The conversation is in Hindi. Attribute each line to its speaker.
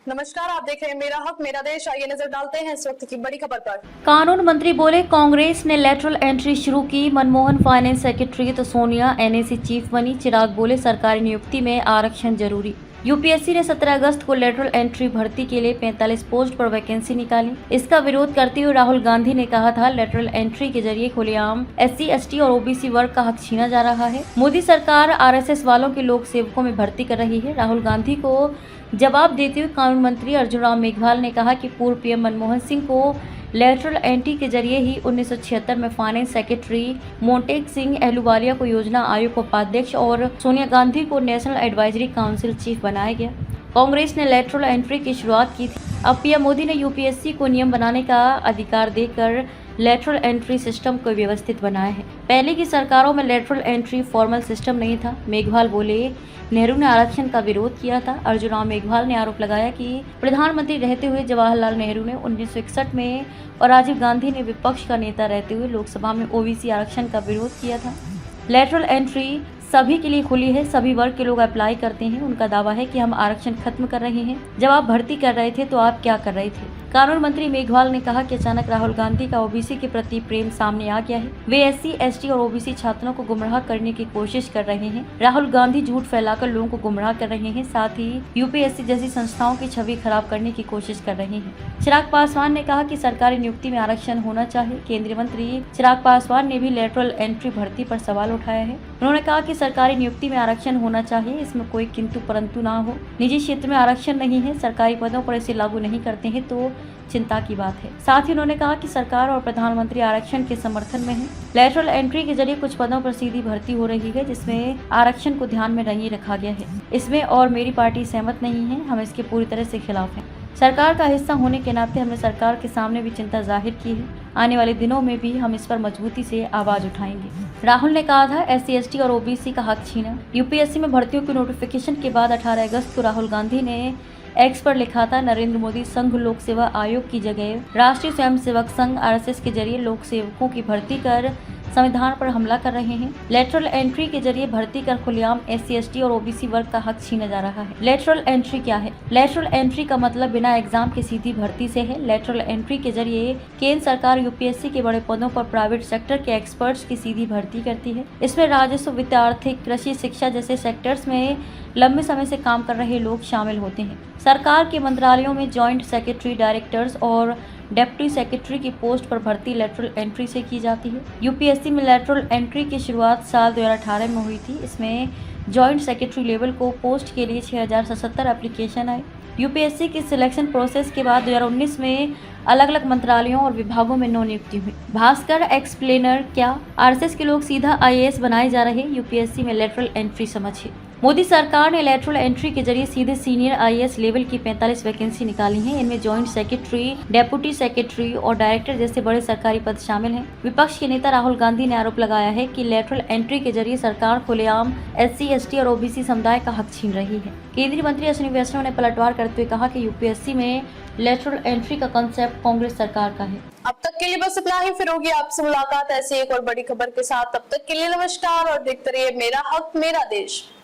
Speaker 1: नमस्कार, आप देख रहे हैं मेरा हक मेरा देश। आइए नजर डालते हैं इस वक्त की बड़ी खबर पर।
Speaker 2: कानून मंत्री बोले कांग्रेस ने लेटरल एंट्री शुरू की। मनमोहन फाइनेंस सेक्रेटरी तो सोनिया एनएसी चीफ बनी। चिराग बोले सरकारी नियुक्ति में आरक्षण जरूरी। यूपीएससी ने 17 अगस्त को लेटरल एंट्री भर्ती के लिए 45 पोस्ट पर वैकेंसी निकाली। इसका विरोध करते हुए राहुल गांधी ने कहा था लेटरल एंट्री के जरिए खुलेआम एससी, एसटी और ओबीसी वर्ग का हक छीना जा रहा है। मोदी सरकार आरएसएस वालों के लोक सेवकों में भर्ती कर रही है। राहुल गांधी को जवाब देते हुए कानून मंत्री अर्जुन राम मेघवाल ने कहा कि पूर्व पीएम मनमोहन सिंह को लेटरल एंट्री के जरिए ही 1976 में फाइनेंस सेक्रेटरी, मोंटेक सिंह अहलूवालिया को योजना आयोग का उपाध्यक्ष और सोनिया गांधी को नेशनल एडवाइजरी काउंसिल चीफ बनाया गया। कांग्रेस ने लेटरल एंट्री की शुरुआत की थी। अब पीएम मोदी ने यूपीएससी को नियम बनाने का अधिकार देकर लेटरल एंट्री सिस्टम को व्यवस्थित बनाया है। पहले की सरकारों में लेटरल एंट्री फॉर्मल सिस्टम नहीं था। मेघवाल बोले नेहरू ने आरक्षण का विरोध किया था। अर्जुन राम मेघवाल ने आरोप लगाया कि प्रधानमंत्री रहते हुए जवाहरलाल नेहरू ने 1961 में और राजीव गांधी ने विपक्ष का नेता रहते हुए लोकसभा में ओबीसी आरक्षण का विरोध किया था। लेटरल एंट्री सभी के लिए खुली है, सभी वर्ग के लोग अप्लाई करते हैं। उनका दावा है कि हम आरक्षण खत्म कर रहे हैं। जब आप भर्ती कर रहे थे तो आप क्या कर रहे थे? कानून मंत्री मेघवाल ने कहा कि अचानक राहुल गांधी का ओबीसी के प्रति प्रेम सामने आ गया है। वे एससी, एसटी और ओबीसी छात्रों को गुमराह करने की कोशिश कर रहे हैं। राहुल गांधी झूठ फैलाकर लोगों को गुमराह कर रहे हैं, साथ ही यूपीएससी जैसी संस्थाओं की छवि खराब करने की कोशिश कर रहे हैं। चिराग पासवान ने कहा कि सरकारी नियुक्ति में आरक्षण होना चाहिए। केंद्रीय मंत्री चिराग पासवान ने भी लेटरल एंट्री भर्ती पर सवाल उठाया है। उन्होंने कहा कि सरकारी नियुक्ति में आरक्षण होना चाहिए, इसमें कोई किंतु परंतु ना हो। निजी क्षेत्र में आरक्षण नहीं है, सरकारी पदों पर इसे लागू नहीं करते हैं तो चिंता की बात है। साथ ही उन्होंने कहा कि सरकार और प्रधानमंत्री आरक्षण के समर्थन में है। लेटरल एंट्री के जरिए कुछ पदों पर सीधी भर्ती हो रही है जिसमें आरक्षण को ध्यान में नहीं रखा गया है। इसमें और मेरी पार्टी सहमत नहीं है, हम इसके पूरी तरह से खिलाफ हैं। सरकार का हिस्सा होने के नाते हमने सरकार के सामने भी चिंता जाहिर की है। आने वाले दिनों में भी हम इस पर मजबूती से आवाज उठाएंगे। राहुल ने कहा था एससी, एसटी और ओबीसी का हक छीना। यूपीएससी में भर्तियों के नोटिफिकेशन के बाद 18 अगस्त को राहुल गांधी ने एक्स पर लिखा था नरेंद्र मोदी संघ लोक सेवा आयोग की जगह राष्ट्रीय स्वयंसेवक संघ आरएसएस के जरिए लोक सेवकों की भर्ती कर संविधान पर हमला कर रहे हैं। लेटरल एंट्री के जरिए भर्ती कर खुलेआम एससी, एसटी और ओबीसी वर्ग का हक छीना जा रहा है। लेटरल एंट्री क्या है? लेटरल एंट्री का मतलब बिना एग्जाम के सीधी भर्ती से है। लेटरल एंट्री के जरिए केंद्र सरकार यूपीएससी के बड़े पदों पर प्राइवेट सेक्टर के एक्सपर्ट्स की सीधी भर्ती करती है। इसमें राजस्व, वित्त, आर्थिक, कृषि, शिक्षा जैसे सेक्टर्स में लंबे समय से काम कर रहे लोग शामिल होते हैं। सरकार के मंत्रालयों में जॉइंट सेक्रेटरी, डायरेक्टर्स और डेप्यूटी सेक्रेटरी की पोस्ट पर भर्ती लेटरल एंट्री से की जाती है। यूपीएससी में लेटरल एंट्री की शुरुआत साल 2018 में हुई थी। इसमें जॉइंट सेक्रेटरी लेवल को पोस्ट के लिए 6077 एप्लीकेशन आए। यूपीएससी की सिलेक्शन प्रोसेस के बाद 2019 में अलग अलग मंत्रालयों और विभागों में नौ नियुक्ति हुई। भास्कर एक्सप्लेनर क्या? आरएसएस के लोग सीधा आईएएस बनाए जा रहे। यूपीएससी में लेटरल एंट्री समझिए। मोदी सरकार ने लेटरल एंट्री के जरिए सीधे सीनियर आईएएस लेवल की 45 वैकेंसी निकाली हैं। इनमें जॉइंट सेक्रेटरी, डेप्यूटी सेक्रेटरी और डायरेक्टर जैसे बड़े सरकारी पद शामिल हैं। विपक्ष के नेता राहुल गांधी ने आरोप लगाया है कि लेटरल एंट्री के जरिए सरकार खुलेआम एससी, एसटी और ओबीसी समुदाय का हक छीन रही है। केंद्रीय मंत्री अश्विनी वैष्णव ने पलटवार करते हुए कहा कि यूपीएससी में लेटरल एंट्री का कंसेप्ट कांग्रेस सरकार का है।
Speaker 1: अब तक के लिए बस इतना ही। फिर होगी आपसे मुलाकात ऐसी एक और बड़ी खबर के साथ। तब तक के लिए नमस्कार और देखते रहिए मेरा हक मेरा देश।